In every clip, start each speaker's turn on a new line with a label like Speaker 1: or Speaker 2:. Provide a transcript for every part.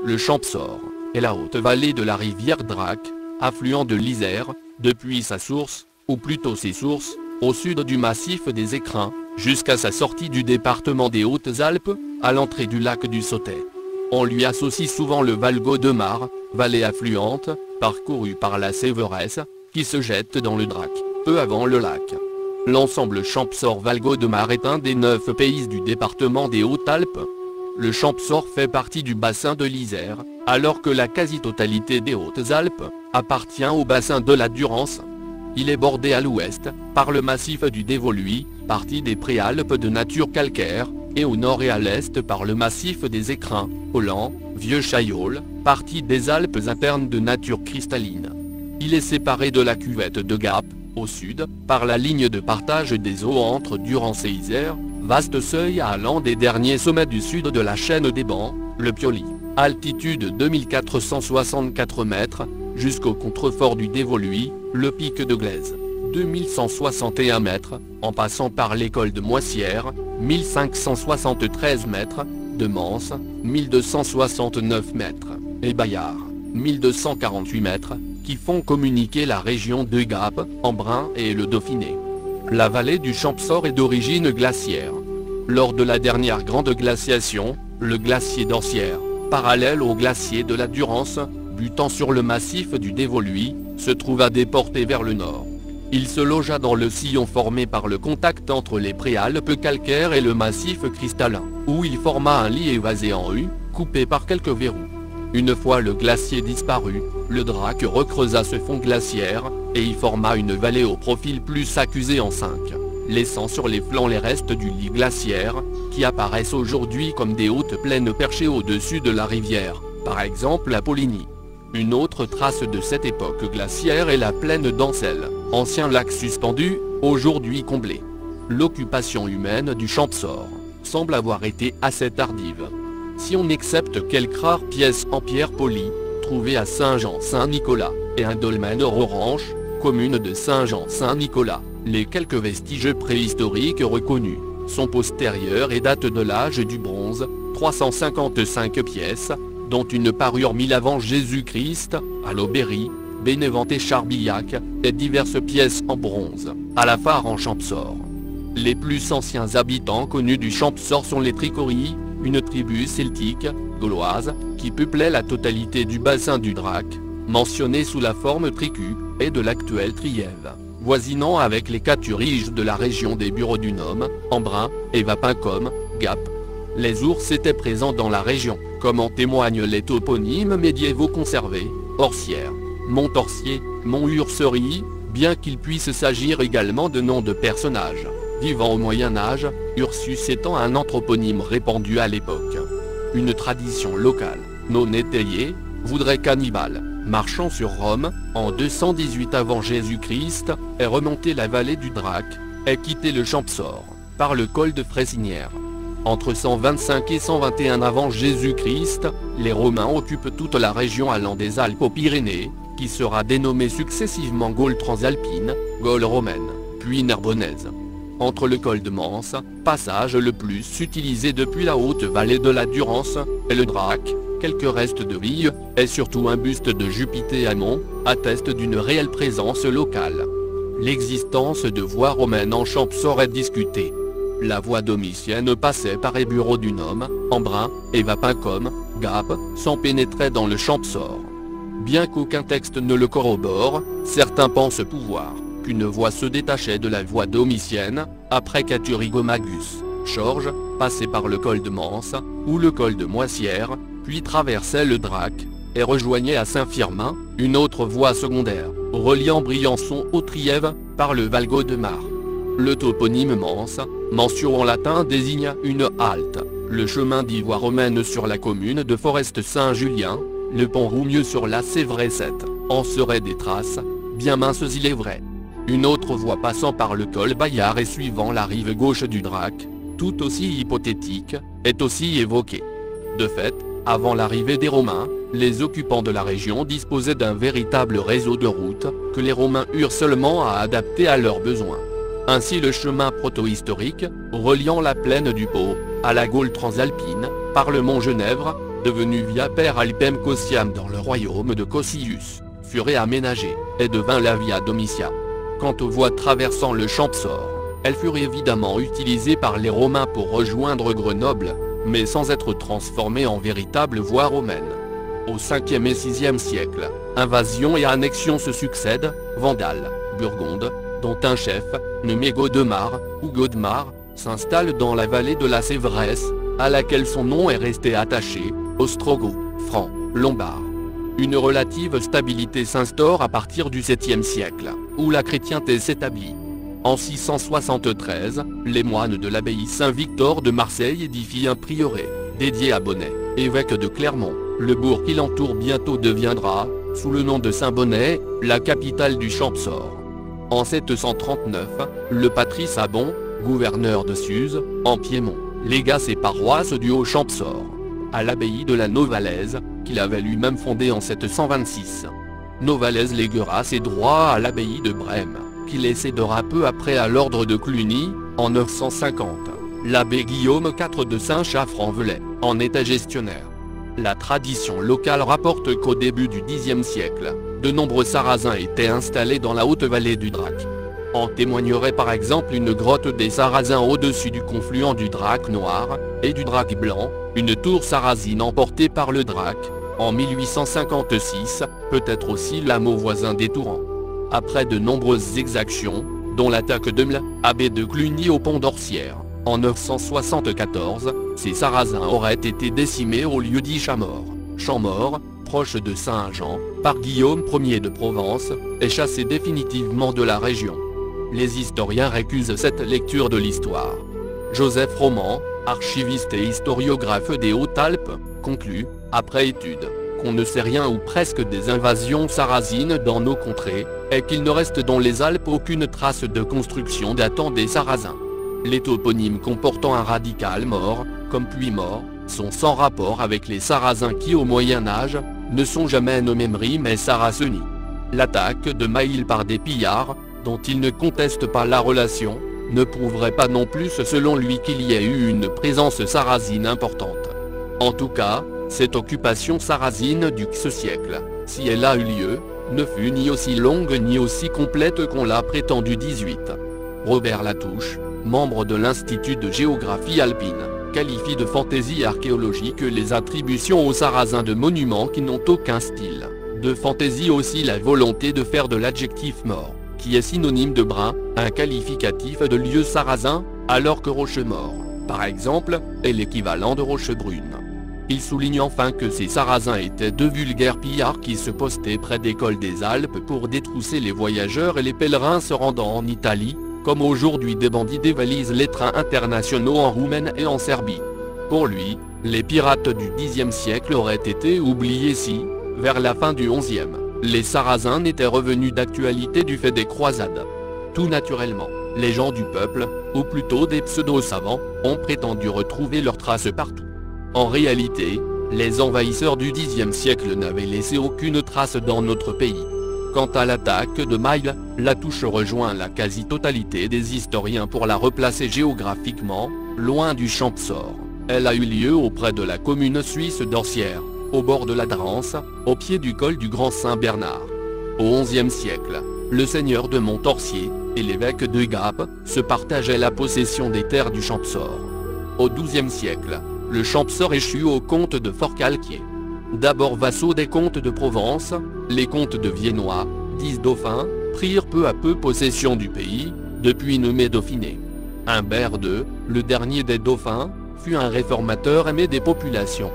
Speaker 1: Le Champsaur est la haute vallée de la rivière Drac, affluent de l'Isère, depuis sa source, ou plutôt ses sources, au sud du massif des Écrins, jusqu'à sa sortie du département des Hautes-Alpes, à l'entrée du lac du Sautet. On lui associe souvent le Valgaudemar, vallée affluente, parcourue par la Séveresse, qui se jette dans le Drac, peu avant le lac. L'ensemble Champsaur-Valgaudemar est un des 9 pays du département des Hautes-Alpes. Le Champsaur fait partie du bassin de l'Isère, alors que la quasi-totalité des Hautes-Alpes appartient au bassin de la Durance. Il est bordé à l'ouest par le massif du Dévoluy, partie des Préalpes de nature calcaire, et au nord et à l'est par le massif des Écrins, Holland, Vieux Chaillol, partie des Alpes internes de nature cristalline. Il est séparé de la cuvette de Gap, au sud, par la ligne de partage des eaux entre Durance et Isère, vaste seuil allant des derniers sommets du sud de la chaîne des Bancs, le Pioli, altitude 2464 mètres, jusqu'au contrefort du Dévoluy, le pic de Glaise, 2161 mètres, en passant par l'école de Moissière, 1573 mètres, de Mans, 1269 mètres, et Bayard, 1248 mètres, qui font communiquer la région de Gap, Embrun et le Dauphiné. La vallée du Champsaur est d'origine glaciaire. Lors de la dernière grande glaciation, le glacier d'Ancière, parallèle au glacier de la Durance, butant sur le massif du Dévoluy, se trouva déporté vers le nord. Il se logea dans le sillon formé par le contact entre les préalpes calcaires et le massif cristallin, où il forma un lit évasé en U, coupé par quelques verrous. Une fois le glacier disparu, le Drac recreusa ce fond glaciaire, et y forma une vallée au profil plus accusé en 5, laissant sur les flancs les restes du lit glaciaire, qui apparaissent aujourd'hui comme des hautes plaines perchées au-dessus de la rivière, par exemple à Poligny. Une autre trace de cette époque glaciaire est la plaine d'Ancel, ancien lac suspendu, aujourd'hui comblé. L'occupation humaine du Champsaur semble avoir été assez tardive. Si on accepte quelques rares pièces en pierre polie, trouvées à Saint-Jean-Saint-Nicolas, et un dolmen orange, commune de Saint-Jean-Saint-Nicolas, les quelques vestiges préhistoriques reconnus sont postérieurs et datent de l'âge du bronze, 355 pièces, dont une parure 1000 avant Jésus-Christ, à l'Aubéry, Bénévent et Charbillac, et diverses pièces en bronze, à la Phare en Champsaur. Les plus anciens habitants connus du Champsaur sont les Tricorii, une tribu celtique, gauloise, qui peuplait la totalité du bassin du Drac, mentionné sous la forme Tricu, et de l'actuelle Trièves, voisinant avec les Caturiges de la région des Bureaux du Nôme, Embrun, et Vapin-Comme, Gap. Les ours étaient présents dans la région, comme en témoignent les toponymes médiévaux conservés, Orsière, Montorsier, Monturcerie, bien qu'il puisse s'agir également de noms de personnages vivant au Moyen-Âge, Ursus étant un anthroponyme répandu à l'époque. Une tradition locale, non étayée, voudrait qu'Hannibal, marchant sur Rome, en 218 avant Jésus-Christ, ait remonté la vallée du Drac, ait quitté le Champsaur, par le col de Frésinière. Entre 125 et 121 avant Jésus-Christ, les Romains occupent toute la région allant des Alpes aux Pyrénées, qui sera dénommée successivement Gaule transalpine, Gaule romaine, puis Narbonnaise. Entre le col de Mans, passage le plus utilisé depuis la haute vallée de la Durance, et le Drac, quelques restes de villes, et surtout un buste de Jupiter Ammon, attestent d'une réelle présence locale. L'existence de voies romaines en Champsaur est discutée. La voie domitienne passait par les Bureaux du Nôme, Embrun, et Vapin-Comme, Gap, sans pénétrer dans le Champsaur. Bien qu'aucun texte ne le corrobore, certains pensent pouvoir qu'une voie se détachait de la voie domitienne, après qu'Aturigomagus, Chorges, passait par le col de Mans, ou le col de Moissière, puis traversait le Drac, et rejoignait à Saint-Firmin, une autre voie secondaire, reliant Briançon aux Trièves, par le Valgaudemar. Le toponyme Mans, mention en latin désigne une halte. Le chemin d'ivoire romaine sur la commune de Forest-Saint-Julien, le pont Roumieux sur la Sévresette, en serait des traces, bien minces il est vrai. Une autre voie passant par le col Bayard et suivant la rive gauche du Drac, tout aussi hypothétique, est aussi évoquée. De fait, avant l'arrivée des Romains, les occupants de la région disposaient d'un véritable réseau de routes, que les Romains eurent seulement à adapter à leurs besoins. Ainsi le chemin protohistorique, reliant la plaine du Pô, à la Gaule transalpine, par le mont Genèvre, devenu via Per Alpem Cossiam dans le royaume de Cossius, fut réaménagée, et devint la via Domitia. Quant aux voies traversant le Champsaur, elles furent évidemment utilisées par les Romains pour rejoindre Grenoble, mais sans être transformées en véritables voies romaines. Au 5e et 6e siècle, invasions et annexions se succèdent, Vandales, Burgondes, dont un chef, nommé Godemar, ou Godemar, s'installe dans la vallée de la Sévresse, à laquelle son nom est resté attaché, Ostrogoths, Francs, Lombards. Une relative stabilité s'instaure à partir du 7e siècle, où la chrétienté s'établit. En 673, les moines de l'abbaye Saint-Victor de Marseille édifient un prieuré, dédié à Bonnet, évêque de Clermont. Le bourg qui l'entoure bientôt deviendra, sous le nom de Saint-Bonnet, la capitale du Champsaur. En 739, le patrice Abon, gouverneur de Suse, en Piémont, légua ses paroisses du Haut-Champsaur à l'abbaye de la Novalaise, qu'il avait lui-même fondée en 726. Novalaise léguera ses droits à l'abbaye de Brême, qu'il cédera peu après à l'ordre de Cluny, en 950. L'abbé Guillaume IV de Saint-Chaffre-en-Velay en était gestionnaire. La tradition locale rapporte qu'au début du Xe siècle, de nombreux Sarrasins étaient installés dans la haute vallée du Drac. En témoignerait par exemple une grotte des Sarrasins au-dessus du confluent du Drac noir et du Drac blanc, une tour sarrasine emportée par le Drac, en 1856, peut-être aussi l'hameau voisin des Tourans. Après de nombreuses exactions, dont l'attaque de Mle, abbé de Cluny au pont d'Orsières, en 974, ces Sarrasins auraient été décimés au lieu-dit Champmort. Champmort, proche de Saint-Jean, par Guillaume Ier de Provence, est chassé définitivement de la région. Les historiens récusent cette lecture de l'histoire. Joseph Roman, archiviste et historiographe des Hautes-Alpes, conclut, après étude, qu'on ne sait rien ou presque des invasions sarrasines dans nos contrées, et qu'il ne reste dans les Alpes aucune trace de construction datant des Sarrasins. Les toponymes comportant un radical mort, comme Puy-mort, sont sans rapport avec les Sarrasins qui au Moyen-Âge, ne sont jamais nommés Mri mais Saraceni. L'attaque de Maïl par des pillards, dont il ne conteste pas la relation, ne prouverait pas non plus selon lui qu'il y ait eu une présence sarrasine importante. En tout cas, cette occupation sarrasine du X siècle, si elle a eu lieu, ne fut ni aussi longue ni aussi complète qu'on l'a prétendu. 18. Robert Latouche, membre de l'Institut de géographie alpine, qualifie de fantaisie archéologique les attributions aux Sarrasins de monuments qui n'ont aucun style. De fantaisie aussi la volonté de faire de l'adjectif mort, qui est synonyme de brun, un qualificatif de lieu sarrasin, alors que Rochemort, par exemple, est l'équivalent de Rochebrune. Il souligne enfin que ces Sarrasins étaient de vulgaires pillards qui se postaient près des cols des Alpes pour détrousser les voyageurs et les pèlerins se rendant en Italie, comme aujourd'hui des bandits dévalisent les trains internationaux en Roumanie et en Serbie. Pour lui, les pirates du Xe siècle auraient été oubliés si, vers la fin du XIe, les Sarrasins n'étaient revenus d'actualité du fait des croisades. Tout naturellement, les gens du peuple, ou plutôt des pseudo-savants, ont prétendu retrouver leurs traces partout. En réalité, les envahisseurs du Xe siècle n'avaient laissé aucune trace dans notre pays. Quant à l'attaque de Maïl, Latouche rejoint la quasi-totalité des historiens pour la replacer géographiquement, loin du Champsaur. Elle a eu lieu auprès de la commune suisse d'Orsières, au bord de la Drance, au pied du col du Grand Saint-Bernard. Au XIe siècle, le seigneur de Montorsier et l'évêque de Gap se partageaient la possession des terres du Champsaur. Au XIIe siècle, le Champsaur échut aux comtes de Forcalquier. D'abord vassaux des comtes de Provence, les comtes de Viennois, dits dauphins, prirent peu à peu possession du pays, depuis nommé Dauphiné. Humbert II, le dernier des dauphins, fut un réformateur aimé des populations.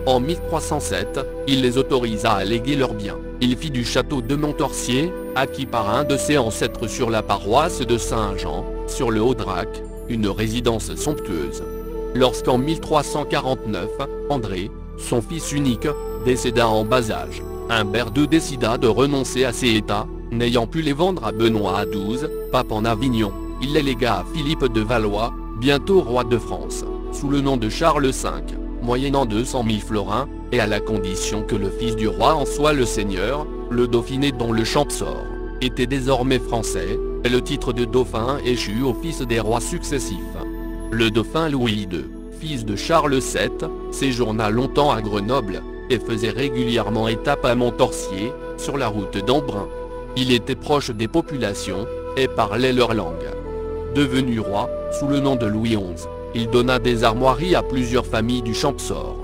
Speaker 1: En 1307, il les autorisa à léguer leurs biens. Il fit du château de Montorsier, acquis par un de ses ancêtres sur la paroisse de Saint-Jean, sur le Haut-Drac, une résidence somptueuse. Lorsqu'en 1349, André, son fils unique, décéda en bas âge, Humbert II décida de renoncer à ses états, n'ayant pu les vendre à Benoît XII, pape en Avignon. Il les légua à Philippe de Valois, bientôt roi de France, sous le nom de Charles V, moyennant 200 000 florins, et à la condition que le fils du roi en soit le seigneur, le Dauphiné dont le Champsaur était désormais français, et le titre de dauphin échut au fils des rois successifs. Le dauphin Louis II, fils de Charles VII, séjourna longtemps à Grenoble, et faisait régulièrement étape à Montorsier, sur la route d'Embrun. Il était proche des populations, et parlait leur langue. Devenu roi, sous le nom de Louis XI, il donna des armoiries à plusieurs familles du Champsaur.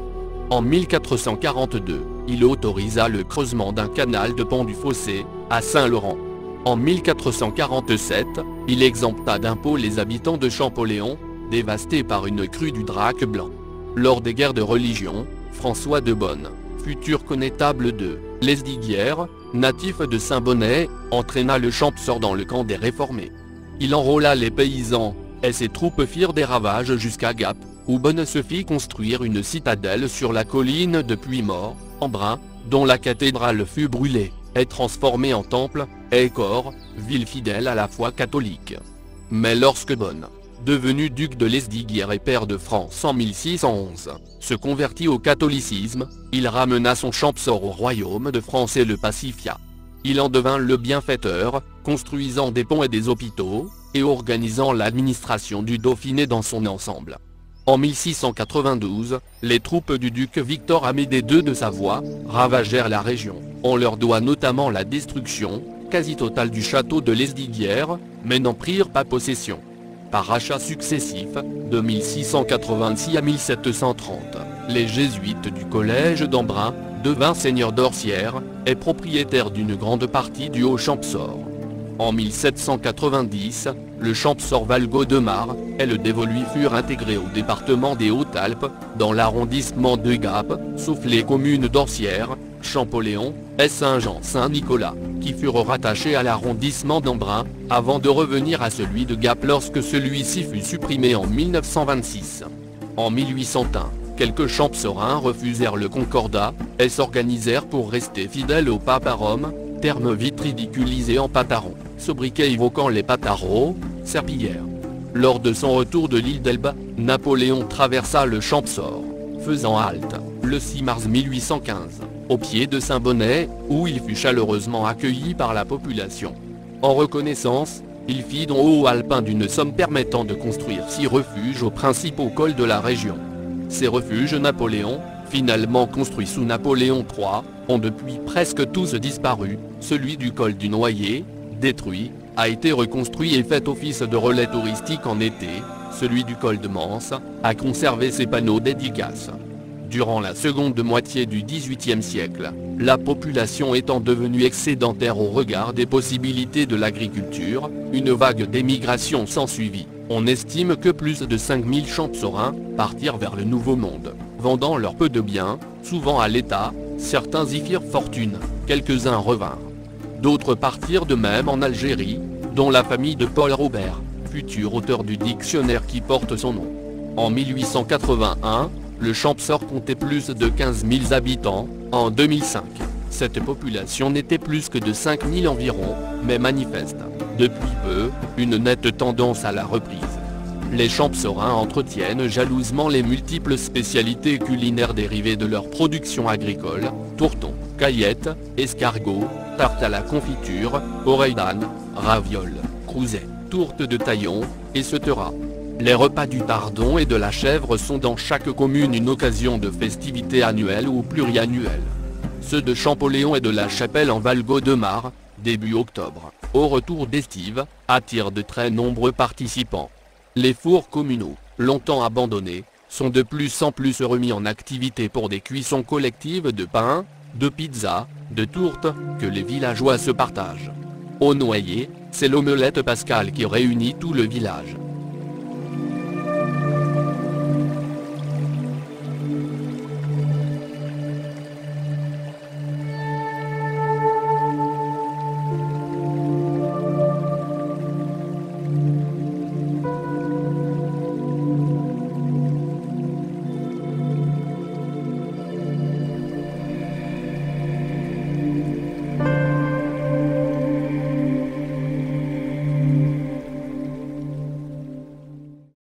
Speaker 1: En 1442, il autorisa le creusement d'un canal de pont du Fossé, à Saint-Laurent. En 1447, il exempta d'impôts les habitants de Champoléon, dévastés par une crue du Drac blanc. Lors des guerres de religion, François de Bonne, futur connétable de Lesdiguières, natif de Saint-Bonnet, entraîna le Champsaur dans le camp des réformés. Il enrôla les paysans, et ses troupes firent des ravages jusqu'à Gap, où Bonne se fit construire une citadelle sur la colline de Puymaure, Embrun, dont la cathédrale fut brûlée, et transformée en temple, et corps, ville fidèle à la foi catholique. Mais lorsque Bonne, devenu duc de Lesdiguières et pair de France en 1611, se convertit au catholicisme, il ramena son Champsaur au royaume de France et le pacifia. Il en devint le bienfaiteur, construisant des ponts et des hôpitaux, et organisant l'administration du Dauphiné dans son ensemble. En 1692, les troupes du duc Victor Amédée II de Savoie ravagèrent la région. On leur doit notamment la destruction, quasi totale du château de Lesdiguières, mais n'en prirent pas possession. Par rachats successifs, de 1686 à 1730, les jésuites du collège d'Embrun devinrent seigneurs d'Orsières, et propriétaires d'une grande partie du Haut-Champsaur. En 1790, le Champsaur Valgaud-de-Mar et le dévolu furent intégrés au département des Hautes-Alpes, dans l'arrondissement de Gap, sauf les communes d'Orsières, Champoléon et Saint-Jean-Saint-Nicolas, qui furent rattachés à l'arrondissement d'Embrun, avant de revenir à celui de Gap lorsque celui-ci fut supprimé en 1926. En 1801, quelques Champsaurins refusèrent le concordat, et s'organisèrent pour rester fidèles au pape à Rome, terme vite ridiculisé en pataron, sobriquet évoquant les pataros, serpillères. Lors de son retour de l'île d'Elbe, Napoléon traversa le Champsaur, faisant halte, le 6 mars 1815, au pied de Saint-Bonnet, où il fut chaleureusement accueilli par la population. En reconnaissance, il fit don aux Alpins d'une somme permettant de construire 6 refuges aux principaux cols de la région. Ces refuges Napoléon, finalement construits sous Napoléon III, ont depuis presque tous disparu. Celui du col du Noyer, détruit, a été reconstruit et fait office de relais touristique en été. Celui du col de Manse a conservé ses panneaux dédicaces. Durant la seconde moitié du XVIIIe siècle, la population étant devenue excédentaire au regard des possibilités de l'agriculture, une vague d'émigration s'ensuivit. On estime que plus de 5000 Champsaurins partirent vers le Nouveau Monde, vendant leur peu de biens, souvent à l'État. Certains y firent fortune, quelques-uns revinrent. D'autres partirent de même en Algérie, dont la famille de Paul Robert, futur auteur du dictionnaire qui porte son nom. En 1881, le Champsaur comptait plus de 15 000 habitants. En 2005, cette population n'était plus que de 5 000 environ, mais manifeste, depuis peu, une nette tendance à la reprise. Les Champsaurins entretiennent jalousement les multiples spécialités culinaires dérivées de leur production agricole, tourtons, caillettes, escargots, tarte à la confiture, oreilles d'âne, ravioles, crouzets, tourte de taillon, et etc. Les repas du tardon et de la chèvre sont dans chaque commune une occasion de festivité annuelle ou pluriannuelle. Ceux de Champoléon et de la Chapelle en Valgaud-de-Mar, début octobre, au retour d'estive, attirent de très nombreux participants. Les fours communaux, longtemps abandonnés, sont de plus en plus remis en activité pour des cuissons collectives de pain, de pizza, de tourtes, que les villageois se partagent. Au Noyer, c'est l'omelette pascale qui réunit tout le village.